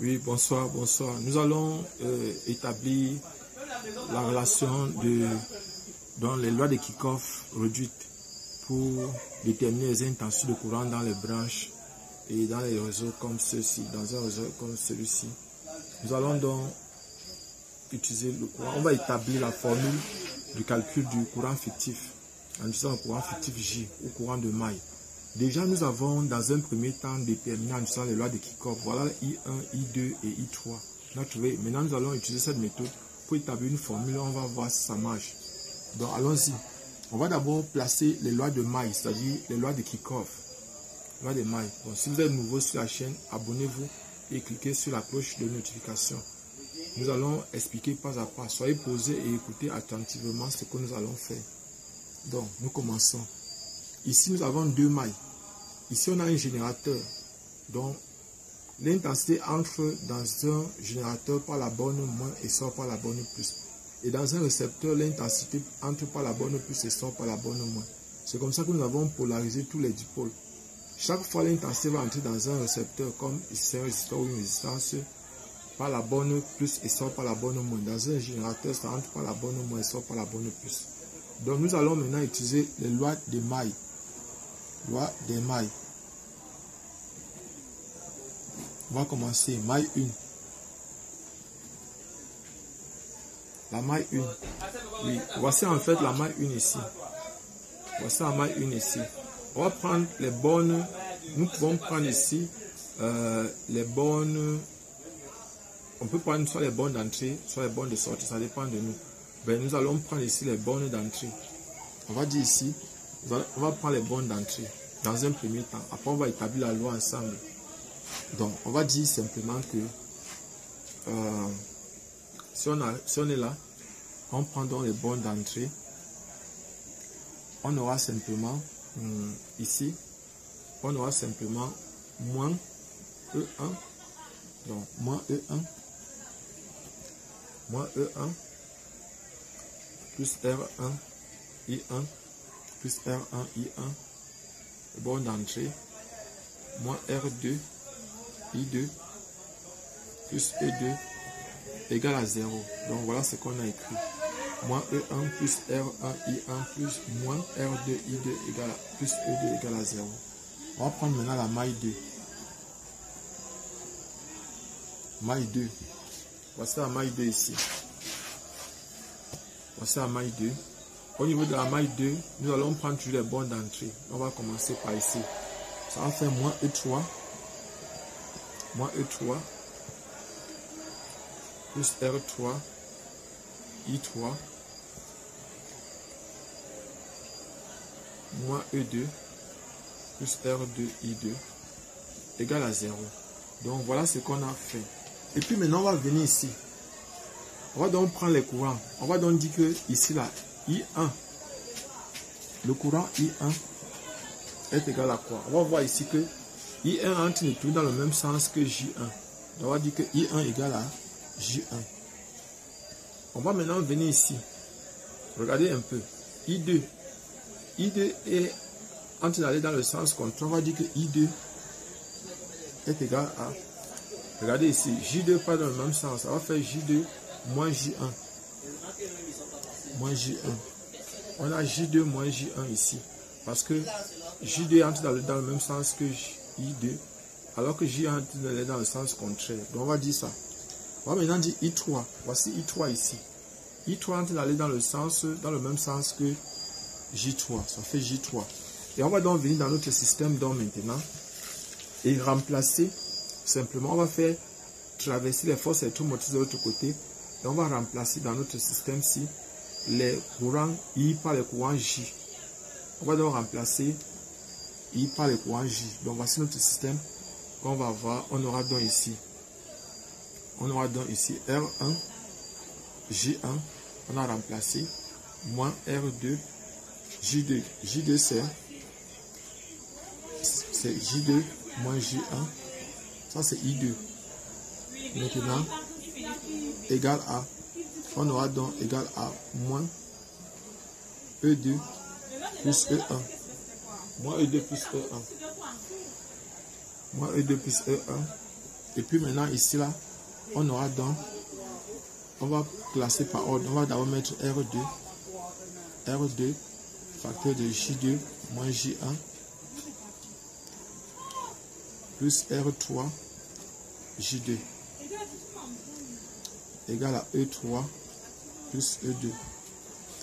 Oui, bonsoir, bonsoir. Nous allons établir la relation dans les lois de Kirchhoff réduites pour déterminer les intensités de courant dans les branches et dans les réseaux comme ceci, dans un réseau comme celui-ci. Nous allons donc utiliser le courant. On va établir la formule du calcul du courant fictif en utilisant le courant fictif J ou courant de maille. Déjà, nous avons dans un premier temps déterminé en utilisant les lois de Kirchhoff. Voilà I1, I2 et I3. On a trouvé. Maintenant, nous allons utiliser cette méthode pour établir une formule. On va voir si ça marche. Donc, allons-y. On va d'abord placer les lois de maille, c'est-à-dire les lois de Kirchhoff. Lois de maille. Bon, si vous êtes nouveau sur la chaîne, abonnez-vous et cliquez sur la cloche de notification. Nous allons expliquer pas à pas. Soyez posés et écoutez attentivement ce que nous allons faire. Donc, nous commençons. Ici, nous avons deux mailles. Ici, on a un générateur. Donc, l'intensité entre dans un générateur par la borne moins et sort par la borne plus. Et dans un récepteur, l'intensité entre par la borne plus et sort par la borne moins. C'est comme ça que nous avons polarisé tous les dipôles. Chaque fois, l'intensité va entrer dans un récepteur, comme ici, un résisteur ou une résistance, par la borne plus et sort par la borne moins. Dans un générateur, ça entre par la borne moins et sort par la borne plus. Donc, nous allons maintenant utiliser les lois des mailles. Loi des mailles. On va commencer. Maille 1. La maille 1. Oui, voici en fait la maille 1 ici. Voici la maille 1 ici. On va prendre les bornes. Nous pouvons prendre ici les bornes. On peut prendre soit les bornes d'entrée, soit les bornes de sortie. Ça dépend de nous. Ben, nous allons prendre ici les bornes d'entrée. On va dire ici. On va prendre les bornes d'entrée dans un premier temps. Après, on va établir la loi ensemble. Donc, on va dire simplement que si on est là, on prend donc les bornes d'entrée. On aura simplement ici, on aura simplement moins E1. Donc, moins E1. Moins E1 plus R1 I1 plus R1 I1, borne d'entrée, moins R2, I2, plus E2, égale à 0. Donc voilà ce qu'on a écrit. Moins E1 plus R1 I1 plus moins R2 I2 égale à, plus E2 égale à 0. On va prendre maintenant la maille 2. Maille 2. Voici la maille 2 ici. Voici la maille 2. Au niveau de la maille 2, nous allons prendre toujours les bornes d'entrée. On va commencer par ici. Ça va faire moins E3. Moins E3. Plus R3. I3. Moins E2. Plus R2, I2. Égale à 0. Donc voilà ce qu'on a fait. Et puis maintenant, on va venir ici. On va donc prendre les courants. On va donc dire que ici, là, I1, le courant I1 est égal à quoi? On va voir ici que I1 entre tout dans le même sens que J1. On va dire que I1 égale à J1. On va maintenant venir ici. Regardez un peu. I2. I2 est en train d'aller dans le sens contraire. On va dire que I2 est égal à... Regardez ici. J2 pas dans le même sens. Ça va faire J2 moins J1. Moins J1. On a J2 moins J1 ici. Parce que J2 entre dans le même sens que I2. Alors que J1 entre dans le sens contraire. Donc on va dire ça. On va maintenant dire I3. Voici I3 ici. I3 entre d'aller dans le même sens que J3. Ça fait J3. Et on va donc venir dans notre système donc maintenant. Et remplacer. Simplement, on va faire traverser les forces électromotrices de l'autre côté. Et on va remplacer dans notre système-ci les courants I par les courants J. On va donc remplacer I par les courants J. Donc voici notre système qu'on va voir. On aura donc ici. On aura donc ici R1, J1. On a remplacé. Moins R2, J2. J2 c'est J2 moins J1. Ça c'est I2. Maintenant, égal à, on aura donc égal à moins E2 plus E1. Moins E2 plus E1. Moins E2 plus E1 Et puis maintenant, ici, là, on aura donc, on va classer par ordre. On va d'abord mettre R2. R2, facteur de J2 moins J1, plus R3, J2, égale à E3, plus E2.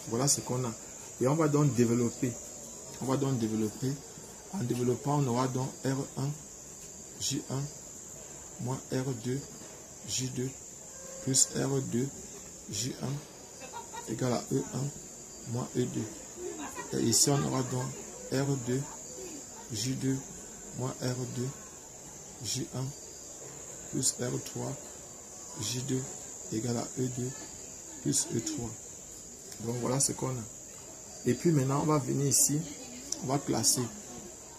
Voilà ce qu'on a. Et on va donc développer. On va donc développer. En développant, on aura donc R1, J1, moins R2, J2, plus R2, J1, égale à E1, moins E2. Et ici, on aura donc R2, J2, moins R2, J1, plus R3, J2, égale à E2, plus E3. Donc, voilà ce qu'on a. Et puis maintenant, on va venir ici, on va classer.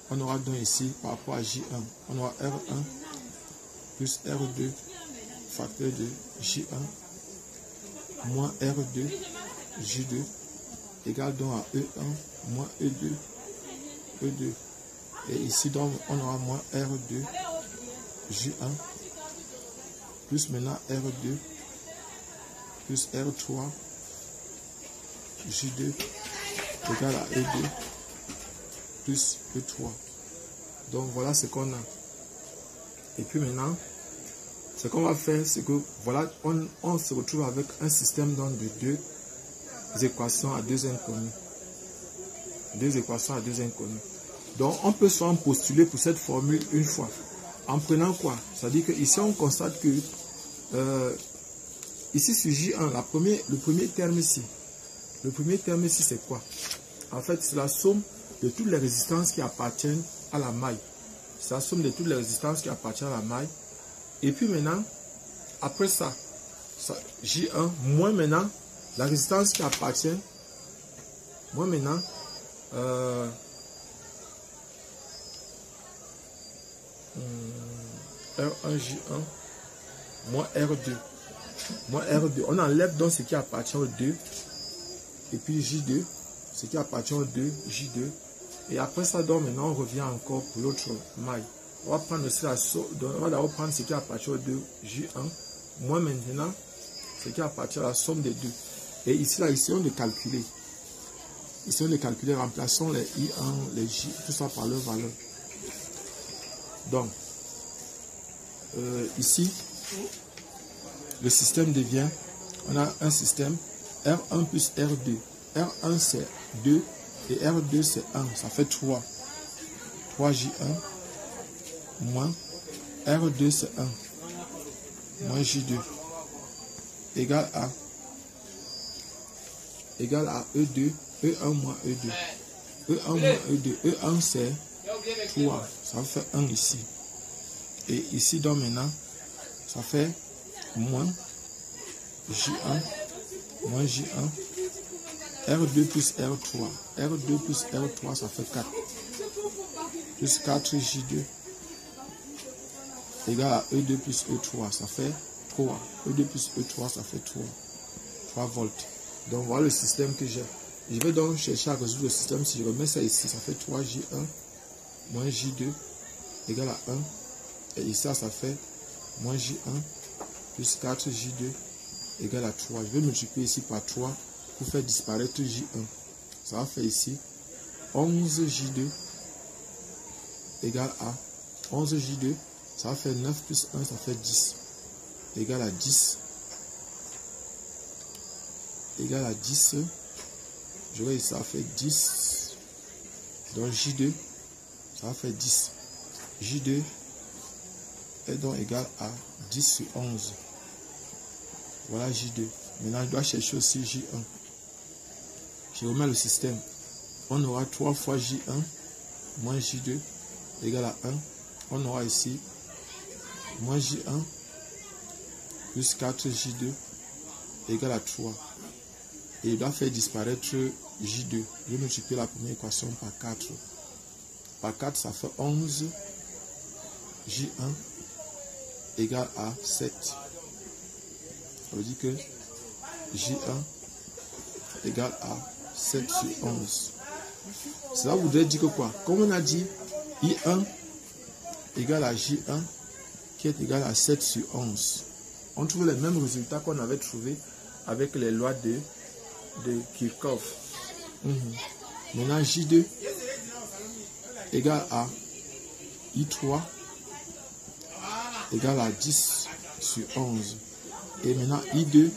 On aura donc ici, par rapport à J1, on aura R1, plus R2, facteur de J1, moins R2, J2, égale donc à E1, moins E2, E2. Et ici, donc, on aura moins R2, J1, plus maintenant R2, plus R3, J2, égale à E2, plus E3. Donc, voilà ce qu'on a. Et puis maintenant, ce qu'on va faire, c'est que, voilà, on se retrouve avec un système donc, de deux équations à deux inconnus. Deux équations à deux inconnus. Donc, on peut soit postuler pour cette formule une fois. En prenant quoi? C'est-à-dire que ici, on constate que ici, sur J1, le premier terme ici. Le premier terme ici, c'est quoi? En fait, c'est la somme de toutes les résistances qui appartiennent à la maille. C'est la somme de toutes les résistances qui appartiennent à la maille. Et puis maintenant, après ça, J1, moins maintenant, la résistance qui appartient, moins maintenant, R1J1, moins R2. Moins R2. On enlève donc ce qui appartient au 2. Et puis J2, ce qui appartient au 2, J2. Et après ça, donc maintenant, on revient encore pour l'autre maille. On va prendre aussi la somme. On va d'abord prendre ce qui appartient au 2, J1. Moins maintenant, ce qui appartient à la somme des deux. Et ici, là, essayons de calculer. Essayons de calculer, remplaçons les I1, les J, tout ça par leur valeur. Donc, ici, le système devient, on a un système R1 plus R2. R1 c'est 2 et R2 c'est 1, ça fait 3. 3J1 moins R2 c'est 1 moins J2 égale à E2, E1 moins E2. E1 moins E2, E1 c'est 3, ça fait 1 ici. Et ici, donc maintenant, ça fait moins J1, moins J1, R2 plus R3. R2 plus R3, ça fait 4. Plus 4J2 égale à E2 plus E3, ça fait 3. E2 plus E3, ça fait 3 volts. Donc voilà le système que j'ai. Je vais donc chercher à résoudre le système. Si je remets ça ici, ça fait 3J1 moins J2 égale à 1. Et ici, ça fait moins J1 plus 4J2 égale à 3. Je vais multiplier ici par 3 pour faire disparaître J1. Ça va faire ici 11J2 égale à 11J2. Ça va faire 9 plus 1, ça fait 10. Égale à 10. Égale à 10. Je vois ici, ça fait 10. Donc J2, ça va faire 10. J2 est donc égal à 10 sur 11. Voilà J2. Maintenant, je dois chercher aussi J1. Je remets le système. On aura 3 fois J1 moins J2 égale à 1. On aura ici moins J1 plus 4J2 égale à 3. Et il doit faire disparaître J2. Je vais multiplier la première équation par 4. Par 4, ça fait 11 J1 égale à 7. Ça veut dire que J1 égale à 7 sur 11. Cela voudrait dire que quoi? Comme on a dit, I1 égale à J1 qui est égal à 7 sur 11. On trouve les mêmes résultats qu'on avait trouvés avec les lois de Kirchhoff. Maintenant, J2 égale à I3 égale à 10 sur 11. Et maintenant, I2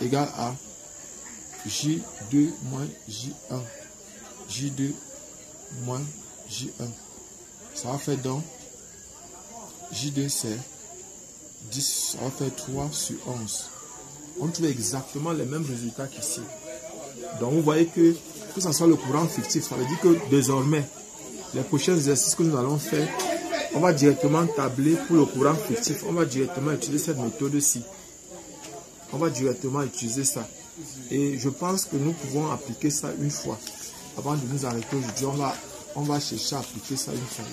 égale à J2 moins J1. J2 moins J1. Ça va faire donc J2 c'est 10, ça va faire 3 sur 11. On trouve exactement les mêmes résultats qu'ici. Donc vous voyez que ce soit le courant fictif, ça veut dire que désormais, les prochains exercices que nous allons faire, on va directement tabler pour le courant fictif. On va directement utiliser cette méthode-ci. On va directement utiliser ça. Et je pense que nous pouvons appliquer ça une fois. Avant de nous arrêter aujourd'hui, on va chercher à appliquer ça une fois.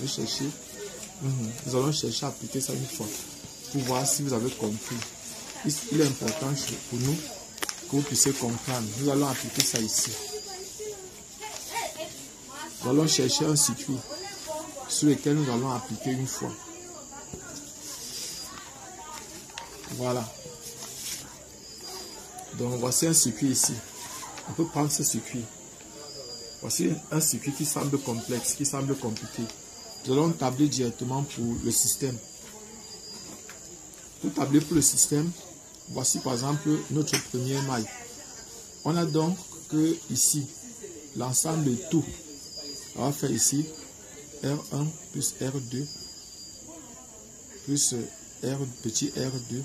Nous allons chercher à appliquer ça une fois pour voir si vous avez compris. Il est important pour nous que vous puissiez comprendre. Nous allons appliquer ça ici. Nous allons chercher un circuit sur lequel nous allons appliquer une fois. Voilà. Donc voici un circuit ici. On peut prendre ce circuit. Voici un circuit qui semble complexe, qui semble compliqué. Nous allons tabler directement pour le système. Pour tabler pour le système, voici par exemple notre première maille. On a donc que ici, l'ensemble de tout. On va faire ici R1 plus R2 plus petit R2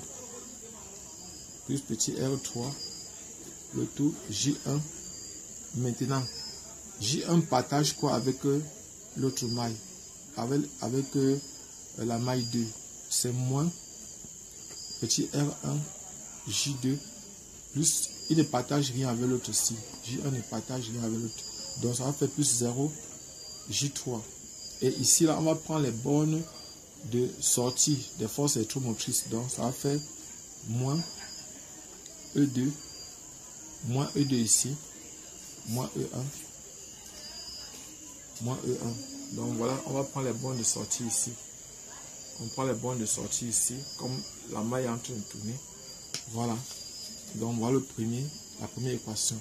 plus petit R3, le tout J1. Maintenant, J1 partage quoi avec l'autre maille? Avec la maille 2. C'est moins petit R1 J2 plus, il ne partage rien avec l'autre aussi. J1 ne partage rien avec l'autre. Donc ça va faire plus 0 J3. Et ici, là, on va prendre les bornes de sortie des forces électromotrices. Donc ça va faire moins E2, moins E2 ici, moins E1, moins E1. Donc voilà, on va prendre les bornes de sortie ici. On prend les bornes de sortie ici, comme la maille est en train de tourner. Voilà. Donc voilà la première équation.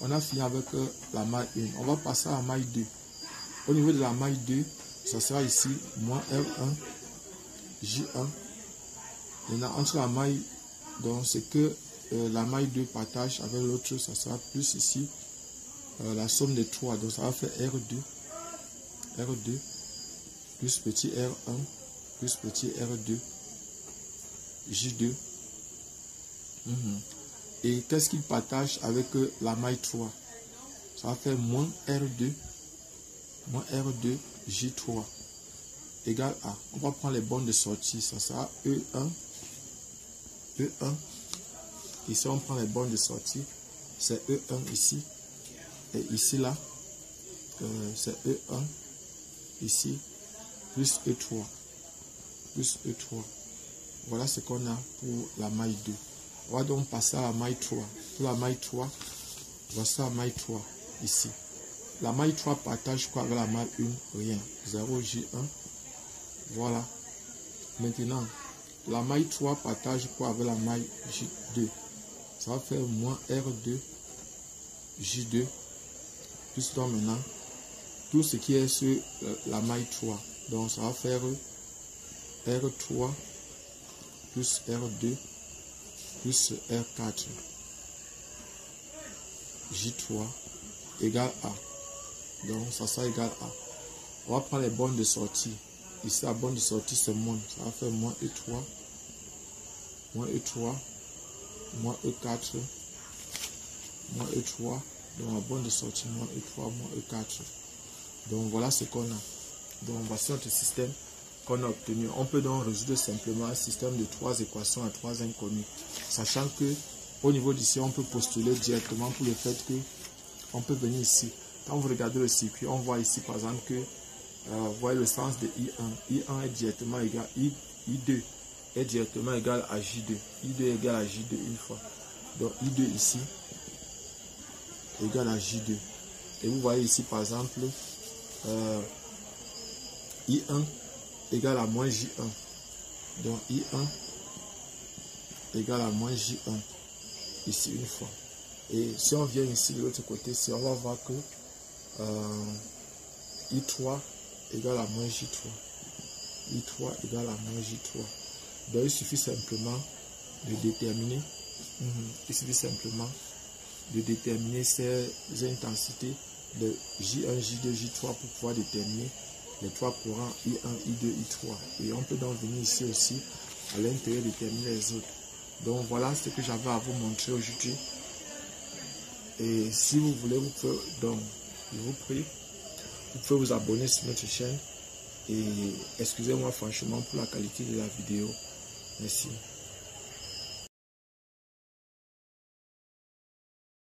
On a fini avec la maille 1. On va passer à la maille 2. Au niveau de la maille 2, ça sera ici, moins R1, J1. Maintenant, entre la maille, donc c'est que la maille 2 partage avec l'autre, ça sera plus ici, la somme des 3. Donc ça va faire R2, plus petit R1, plus petit R2, J2. Et qu'est-ce qu'il partage avec la maille 3? Ça va faire moins R2, J3, égale à, on va prendre les bornes de sortie, ça sera E1, ici on prend les bornes de sortie, c'est E1 ici, et ici là, c'est E1, ici, plus E3, voilà ce qu'on a pour la maille 2. On va donc passer à la maille 3. Pour la maille 3, voici la maille 3 ici. La maille 3 partage quoi avec la maille 1? Rien. 0 J1. Voilà. Maintenant, la maille 3 partage quoi avec la maille J2? Ça va faire moins R2 J2. Plus donc maintenant, tout ce qui est sur la maille 3. Donc ça va faire R3 plus R2 plus R4 J3 égale A. Donc ça sera égal à. On va prendre les bornes de sortie. Ici la borne de sortie c'est moins. Ça va faire moins E3, moins E4, moins E3. Donc la borne de sortie moins E3, moins E4. Donc voilà ce qu'on a. Donc voici notre système qu'on a obtenu. On peut donc résoudre simplement un système de 3 équations à 3 inconnues. Sachant que au niveau d'ici, on peut postuler directement pour le fait que on peut venir ici. Quand vous regardez le circuit, on voit ici par exemple que vous voyez le sens de I1. I1 est directement égal à I2 est directement égal à J2. I2 est égal à J2 une fois. Donc I2 ici est égal à J2. Et vous voyez ici par exemple I1 égale à moins J1. Donc I1 égale à moins J1. Ici une fois. Et si on vient ici de l'autre côté, on va voir que I3 égale à moins J3. I3 égale à moins J3. Donc il suffit simplement de déterminer. Il suffit simplement de déterminer ces intensités de J1, J2, J3 pour pouvoir déterminer les trois courants I1, I2, I3. Et on peut donc venir ici aussi à l'intérieur déterminer les autres. Donc voilà ce que j'avais à vous montrer aujourd'hui. Et si vous voulez, vous pouvez, donc, je vous prie, vous pouvez vous abonner sur notre chaîne. Et excusez-moi franchement pour la qualité de la vidéo. Merci.